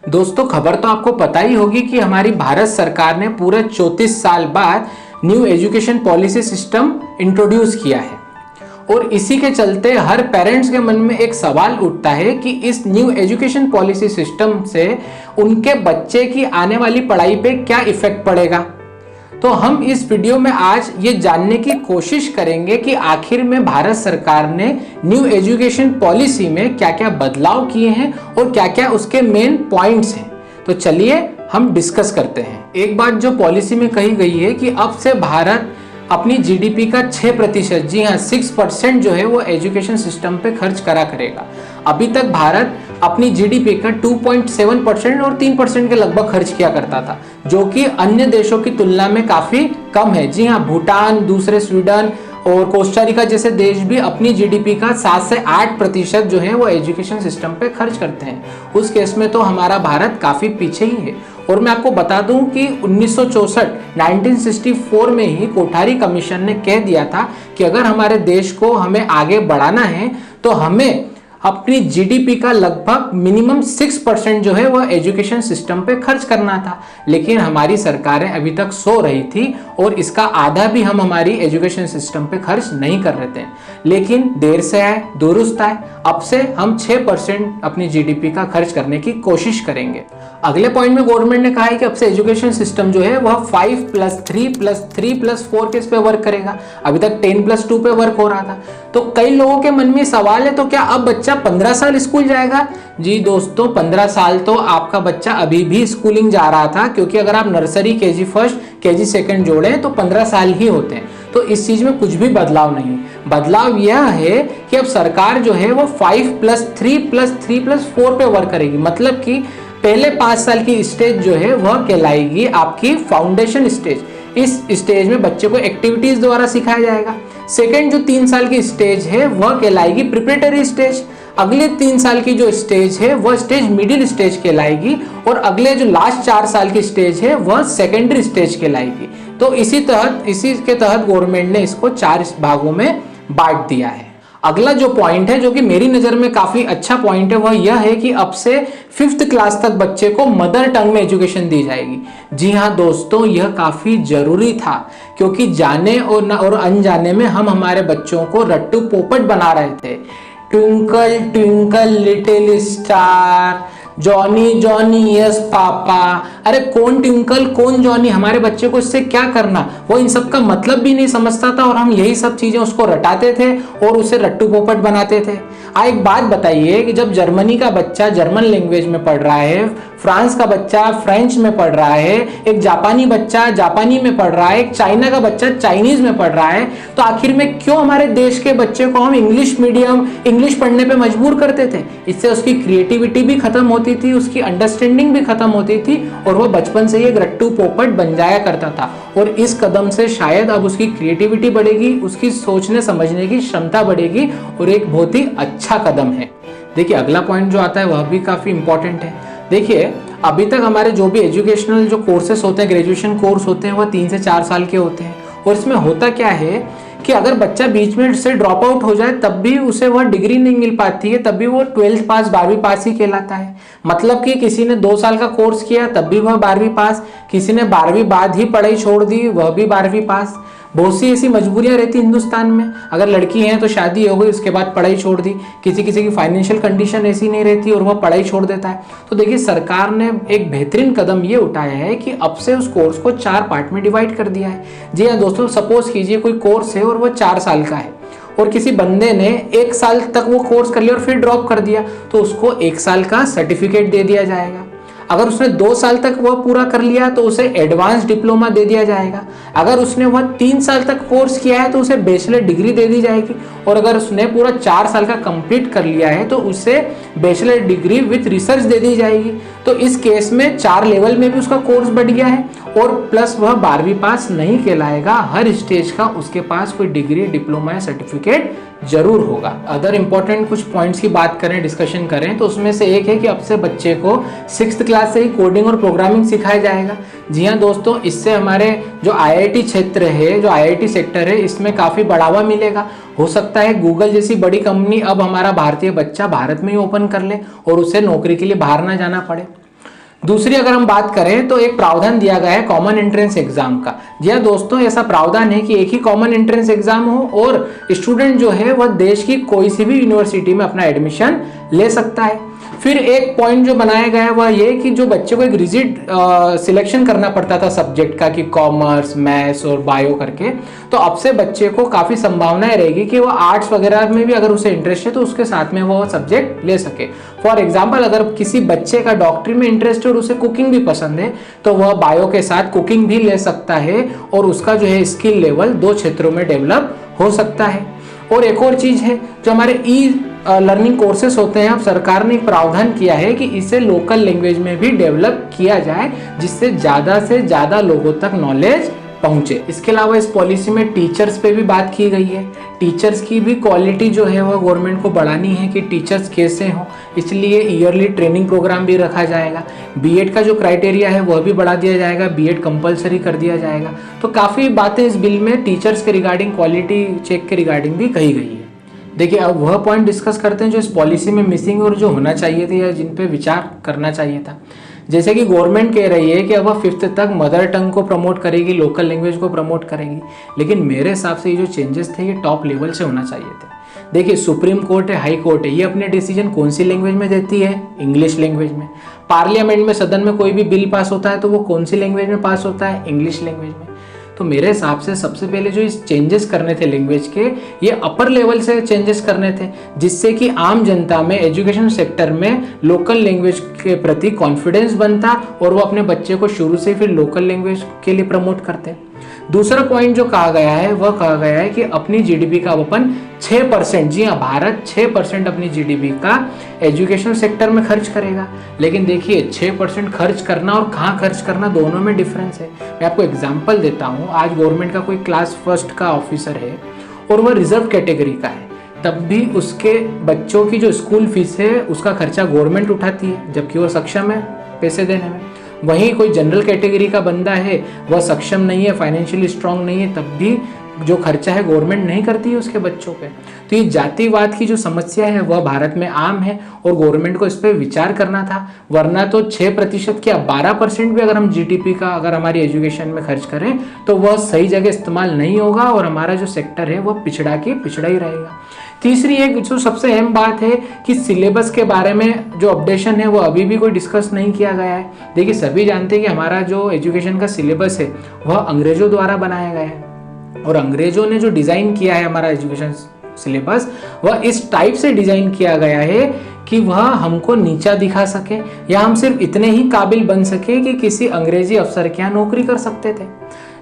दोस्तों, खबर तो आपको पता ही होगी कि हमारी भारत सरकार ने पूरे 34 साल बाद new education policy system introduce किया है और इसी के चलते हर पेरेंट्स के मन में एक सवाल उठता है कि इस न्यू एजुकेशन पॉलिसी सिस्टम से उनके बच्चे की आने वाली पढ़ाई पे क्या इफेक्ट पड़ेगा। तो हम इस वीडियो में आज ये जानने की कोशिश करेंगे कि आखिर में भारत सरकार ने न्यू एजुकेशन पॉलिसी में क्या क्या बदलाव किए हैं और क्या क्या उसके मेन पॉइंट्स हैं। तो चलिए हम डिस्कस करते हैं। एक बात जो पॉलिसी में कही गई है कि अब से भारत अपनी जीडीपी का 6%, जी हाँ 6% जो है वो एजुकेशन सिस्टम पे खर्च करा करेगा। अभी तक भारत अपनी जीडीपी का 2.7% और 3% के लगभग खर्च किया करता था, जो कि अन्य देशों की तुलना में काफी कम है। जी हाँ, भूटान, दूसरे स्वीडन और कोस्टारिका जैसे देश भी अपनी जीडीपी का 7 से 8% जो है वो एजुकेशन सिस्टम पे खर्च करते हैं। उस केस में तो हमारा भारत काफी पीछे ही है। और मैं आपको बता दूं कि 1964 में ही कोठारी कमीशन ने कह दिया था कि अगर हमारे देश को हमें आगे बढ़ाना है तो हमें अपनी जीडीपी का लगभग मिनिमम 6% जो है वह एजुकेशन सिस्टम पे खर्च करना था। लेकिन हमारी सरकारें अभी तक सो रही थी और इसका आधा भी हम हमारी एजुकेशन सिस्टम पे खर्च नहीं कर रहे थे। लेकिन देर से आए दुरुस्त आए, अब से हम 6% अपनी जीडीपी का खर्च करने की कोशिश करेंगे। अगले पॉइंट में गवर्नमेंट ने कहा है कि अब से एजुकेशन सिस्टम जो है वह 5+3+3+4 के इस पे वर्क करेगा। अभी तक 10+2 पे वर्क हो रहा था। तो कई लोगों के मन में सवाल है, तो क्या अब बच्चा 15 साल स्कूल जाएगा? जी दोस्तों, 15 साल तो आपका बच्चा अभी भी स्कूलिंग जा रहा था, क्योंकि अगर आप nursery, KG first, KG second जोड़े तो 15 साल ही होते हैं। तो इस चीज में कुछ भी बदलाव नहीं। बदलाव यह है कि अब सरकार जो है वो 5+3+3+4 पे वर्क करेगी। मतलब कि पहले 5 साल की स्टेज जो है वह कहलाएगी आपकी फाउंडेशन स्टेज। इस स्टेज में बच्चे को एक्टिविटीज द्वारा सिखाया जाएगा। सेकेंड जो 3 साल की स्टेज है वह कहलाएगी प्रिपरेटरी स्टेज। अगले 3 साल की जो स्टेज है वह स्टेज मिडिल स्टेज कहलाएगी और अगले जो लास्ट 4 साल की स्टेज है वह सेकेंडरी स्टेज कहलाएगी। तो इसी के तहत गवर्नमेंट ने इसको 4 भागों में बांट दिया है। अगला जो पॉइंट है, जो कि मेरी नजर में काफी अच्छा पॉइंट है, वह यह है कि अब से 5th क्लास तक बच्चे को मदर टंग में एजुकेशन दी जाएगी। जी हाँ दोस्तों, यह काफी जरूरी था, क्योंकि जाने और अनजाने में हम हमारे बच्चों को रट्टू पोपट बना रहे थे। Twinkle twinkle little star, Johnny Johnny yes papa. अरे कौन ट्विंकल कौन जॉनी, हमारे बच्चे को इससे क्या करना? वो इन सब का मतलब भी नहीं समझता था और हम यही सब चीजें उसको रटाते थे और उसे रट्टू पोपट बनाते थे। एक बात बताइए कि जब जर्मनी का बच्चा जर्मन लैंग्वेज में पढ़ रहा है, फ्रांस का बच्चा फ्रेंच में पढ़ रहा है, एक जापानी बच्चा जापानी में पढ़ रहा है, एक चाइना का बच्चा चाइनीज में पढ़ रहा है, तो आखिर में क्यों हमारे देश के बच्चे को हम इंग्लिश मीडियम, इंग्लिश पढ़ने पे मजबूर करते थे? इससे उसकी क्रिएटिविटी भी खत्म होती थी, उसकी अंडरस्टैंडिंग भी खत्म होती थी और वो बचपन से ही एक रट्टू पोपट बन जाया करता था। और इस कदम से शायद अब उसकी क्रिएटिविटी बढ़ेगी, उसकी सोचने समझने की क्षमता बढ़ेगी और एक बहुत ही अच्छा कदम है। देखिए, अगला पॉइंट जो आता है वह भी काफी इंपॉर्टेंट है। देखिए, अभी तक हमारे जो भी एजुकेशनल जो कोर्सेस होते हैं, ग्रेजुएशन कोर्स होते हैं, वह 3 से 4 साल के होते हैं। और इसमें होता क्या है कि अगर बच्चा बीच में से ड्रॉप आउट हो जाए तब भी उसे वह डिग्री नहीं मिल पाती है, तब भी वो 12th पास, 12वीं पास ही कहलाता है। मतलब कि किसी ने 2 साल का कोर्स किया तब भी वह 12वीं पास, किसी ने 12वीं बाद ही पढ़ाई छोड़ दी वह भी 12वीं पास। बहुत सी ऐसी मजबूरियां रहती हिंदुस्तान में। अगर लड़की है तो शादी हो गई, उसके बाद पढ़ाई छोड़ दी। किसी किसी की फाइनेंशियल कंडीशन ऐसी नहीं रहती और वह पढ़ाई छोड़ देता है। तो देखिए, सरकार ने एक बेहतरीन कदम ये उठाया है कि अब से उस कोर्स को 4 पार्ट में डिवाइड कर दिया है। जी हाँ दोस्तों, सपोज कीजिए कोई कोर्स है और वह 4 साल का है और किसी बंदे ने 1 साल तक वो कोर्स कर लिया और फिर ड्रॉप कर दिया, तो उसको 1 साल का सर्टिफिकेट दे दिया जाएगा। अगर उसने 2 साल तक वह पूरा कर लिया तो उसे एडवांस डिप्लोमा दे दिया जाएगा। अगर उसने वह 3 साल तक कोर्स किया है तो उसे बैचलर डिग्री दे दी जाएगी। और अगर उसने पूरा 4 साल का कंप्लीट कर लिया है तो उसे बैचलर डिग्री विथ रिसर्च दे दी जाएगी। तो इस केस में 4 लेवल में भी उसका कोर्स बढ़ गया है और प्लस वह 12वीं पास नहीं कहलाएगा। हर स्टेज का उसके पास कोई डिग्री, डिप्लोमा या सर्टिफिकेट जरूर होगा। अदर इंपॉर्टेंट कुछ पॉइंट्स की बात करें, डिस्कशन करें, तो उसमें से एक है कि अब से बच्चे को 6th क्लास से ही कोडिंग और प्रोग्रामिंग सिखाया जाएगा। जी हाँ दोस्तों, इससे हमारे जो आईआईटी क्षेत्र है, जो आईआईटी सेक्टर है, इसमें काफी बढ़ावा मिलेगा। हो सकता है गूगल जैसी बड़ी कंपनी अब हमारा भारतीय बच्चा भारत में ही ओपन कर ले और उसे नौकरी के लिए बाहर ना जाना पड़े। दूसरी अगर हम बात करें तो एक प्रावधान दिया गया है कॉमन एंट्रेंस एग्जाम का। जी हाँ दोस्तों, ऐसा प्रावधान है कि एक ही कॉमन एंट्रेंस एग्जाम हो और स्टूडेंट जो है वह देश की कोई सी भी यूनिवर्सिटी में अपना एडमिशन ले सकता है। फिर एक पॉइंट जो बनाया गया है वह ये कि जो बच्चे को एक रिजिड सिलेक्शन करना पड़ता था सब्जेक्ट का कि कॉमर्स, मैथ्स और बायो करके, तो अब से बच्चे को काफ़ी संभावनाएं रहेगी कि वो आर्ट्स वगैरह में भी अगर उसे इंटरेस्ट है तो उसके साथ में वो सब्जेक्ट ले सके। फॉर एग्जाम्पल, अगर किसी बच्चे का डॉक्टरी में इंटरेस्ट है और उसे कुकिंग भी पसंद है तो वह बायो के साथ कुकिंग भी ले सकता है और उसका जो है स्किल लेवल 2 क्षेत्रों में डेवलप हो सकता है। और एक और चीज़ है, जो हमारे ई लर्निंग कोर्सेस होते हैं, अब सरकार ने एक प्रावधान किया है कि इसे लोकल लैंग्वेज में भी डेवलप किया जाए जिससे ज़्यादा से ज़्यादा लोगों तक नॉलेज पहुंचे। इसके अलावा इस पॉलिसी में टीचर्स पे भी बात की गई है। टीचर्स की भी क्वालिटी जो है वह गवर्नमेंट को बढ़ानी है कि टीचर्स कैसे हों, इसलिए ईयरली ट्रेनिंग प्रोग्राम भी रखा जाएगा। बीएड का जो क्राइटेरिया है वह भी बढ़ा दिया जाएगा, बीएड कंपलसरी कर दिया जाएगा। तो काफ़ी बातें इस बिल में टीचर्स के रिगार्डिंग, क्वालिटी चेक के रिगार्डिंग भी कही गई है। देखिए, अब वह पॉइंट डिस्कस करते हैं जो इस पॉलिसी में मिसिंग और जो होना चाहिए थे या जिन पे विचार करना चाहिए था। जैसे कि गवर्नमेंट कह रही है कि अब वह 5th तक मदर टंग को प्रमोट करेगी, लोकल लैंग्वेज को प्रमोट करेगी, लेकिन मेरे हिसाब से ये जो चेंजेस थे ये टॉप लेवल से होना चाहिए थे। देखिए, सुप्रीम कोर्ट है, हाई कोर्ट है, ये अपने डिसीजन कौन सी लैंग्वेज में देती है? इंग्लिश लैंग्वेज में। पार्लियामेंट में, सदन में कोई भी बिल पास होता है तो वो कौन सी लैंग्वेज में पास होता है? इंग्लिश लैंग्वेज में। तो मेरे हिसाब से सबसे पहले जो इस चेंजेस करने थे लैंग्वेज के, ये अपर लेवल से चेंजेस करने थे जिससे कि आम जनता में, एजुकेशन सेक्टर में लोकल लैंग्वेज के प्रति कॉन्फिडेंस बनता और वो अपने बच्चे को शुरू से फिर लोकल लैंग्वेज के लिए प्रमोट करते। दूसरा पॉइंट जो कहा गया है वह कहा गया है कि अपनी जीडीपी का अपन 6%, जी हाँ, भारत 6% अपनी जीडीपी का एजुकेशन सेक्टर में खर्च करेगा। लेकिन देखिए, 6% खर्च करना और कहाँ खर्च करना, दोनों में डिफरेंस है। मैं आपको एग्जांपल देता हूँ। आज गवर्नमेंट का कोई क्लास 1 का ऑफिसर है और वह रिजर्व कैटेगरी का है, तब भी उसके बच्चों की जो स्कूल फीस है उसका खर्चा गवर्नमेंट उठाती है, जबकि वो सक्षम है पैसे देने में। वहीं कोई जनरल कैटेगरी का बंदा है, वह सक्षम नहीं है, फाइनेंशियली स्ट्रांग नहीं है, तब भी जो खर्चा है गवर्नमेंट नहीं करती है उसके बच्चों पे। तो ये जातिवाद की जो समस्या है वह भारत में आम है और गवर्नमेंट को इस पर विचार करना था। वरना तो 6% क्या 12% भी अगर हम जीडीपी का अगर हमारी एजुकेशन में खर्च करें तो वह सही जगह इस्तेमाल नहीं होगा और हमारा जो सेक्टर है वह पिछड़ा ही रहेगा। तीसरी एक जो सबसे अहम बात है कि सिलेबस के बारे में जो अपडेशन है वो अभी भी कोई डिस्कस नहीं किया गया है। देखिए, सभी जानते हैं कि हमारा जो एजुकेशन का सिलेबस है वह अंग्रेजों द्वारा बनाया गया है और अंग्रेजों ने जो डिज़ाइन किया है हमारा एजुकेशन सिलेबस, वह इस टाइप से डिज़ाइन किया गया है कि वह हमको नीचा दिखा सके या हम सिर्फ इतने ही काबिल बन सके कि किसी अंग्रेजी अफसर के यहाँ नौकरी कर सकते थे।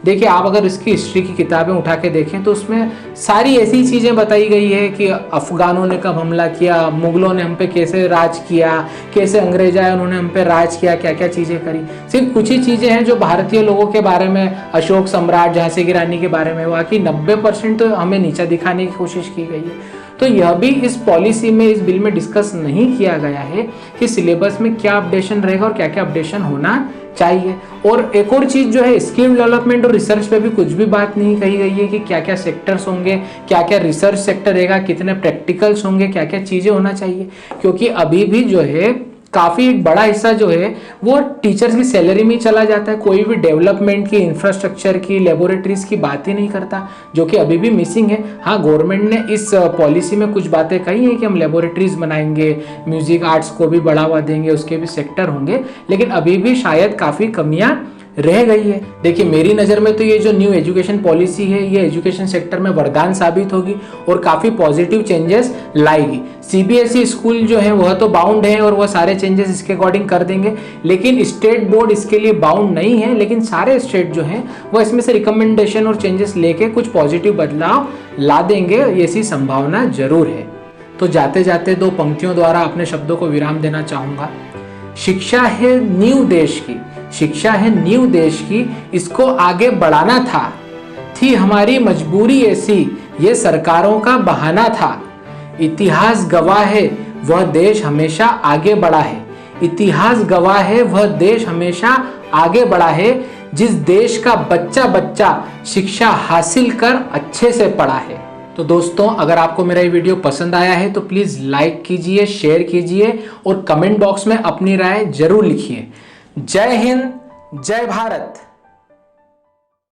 देखिए, आप अगर इसकी हिस्ट्री की किताबें उठा के देखें तो उसमें सारी ऐसी चीज़ें बताई गई है कि अफगानों ने कब हमला किया, मुगलों ने हम पे कैसे राज किया, कैसे अंग्रेज आए उन्होंने हम पे राज किया, क्या क्या चीज़ें करी। सिर्फ कुछ ही चीज़ें हैं जो भारतीय लोगों के बारे में, अशोक सम्राट, झांसी की रानी के बारे में, बाकी 90% तो हमें नीचा दिखाने की कोशिश की गई है। तो यह भी इस पॉलिसी में, इस बिल में डिस्कस नहीं किया गया है कि सिलेबस में क्या अपडेशन रहेगा और क्या क्या अपडेशन होना चाहिए। और एक और चीज जो है, स्किल डेवलपमेंट और रिसर्च पे भी कुछ भी बात नहीं कही गई है कि क्या क्या सेक्टर्स होंगे, क्या क्या रिसर्च सेक्टर रहेगा, कितने प्रैक्टिकल्स होंगे, क्या क्या चीजें होना चाहिए। क्योंकि अभी भी जो है काफ़ी बड़ा हिस्सा जो है वो टीचर्स की सैलरी में ही चला जाता है। कोई भी डेवलपमेंट की, इंफ्रास्ट्रक्चर की, लेबोरेटरीज की बात ही नहीं करता, जो कि अभी भी मिसिंग है। हाँ, गवर्नमेंट ने इस पॉलिसी में कुछ बातें कही हैं कि हम लेबोरेटरीज बनाएंगे, म्यूजिक आर्ट्स को भी बढ़ावा देंगे, उसके भी सेक्टर होंगे, लेकिन अभी भी शायद काफ़ी कमियां रह गई है। देखिए, मेरी नज़र में तो ये जो न्यू एजुकेशन पॉलिसी है ये एजुकेशन सेक्टर में वरदान साबित होगी और काफ़ी पॉजिटिव चेंजेस लाएगी। सीबीएसई स्कूल जो है वह तो बाउंड है और वह सारे चेंजेस इसके अकॉर्डिंग कर देंगे, लेकिन स्टेट बोर्ड इसके लिए बाउंड नहीं है। लेकिन सारे स्टेट जो हैं वह इसमें से रिकमेंडेशन और चेंजेस लेके कुछ पॉजिटिव बदलाव ला देंगे, ऐसी संभावना जरूर है। तो जाते जाते 2 पंक्तियों द्वारा अपने शब्दों को विराम देना चाहूँगा। शिक्षा है नींव देश की, शिक्षा है नींव देश की, इसको आगे बढ़ाना थी हमारी मजबूरी ऐसी, ये सरकारों का बहाना था। इतिहास गवाह है वह देश हमेशा आगे बढ़ा है, इतिहास गवाह है वह देश हमेशा आगे बढ़ा है, जिस देश का बच्चा बच्चा शिक्षा हासिल कर अच्छे से पढ़ा है। तो दोस्तों, अगर आपको मेरा ये वीडियो पसंद आया है तो प्लीज़ लाइक कीजिए, शेयर कीजिए और कमेंट बॉक्स में अपनी राय जरूर लिखिए। जय हिंद, जय भारत।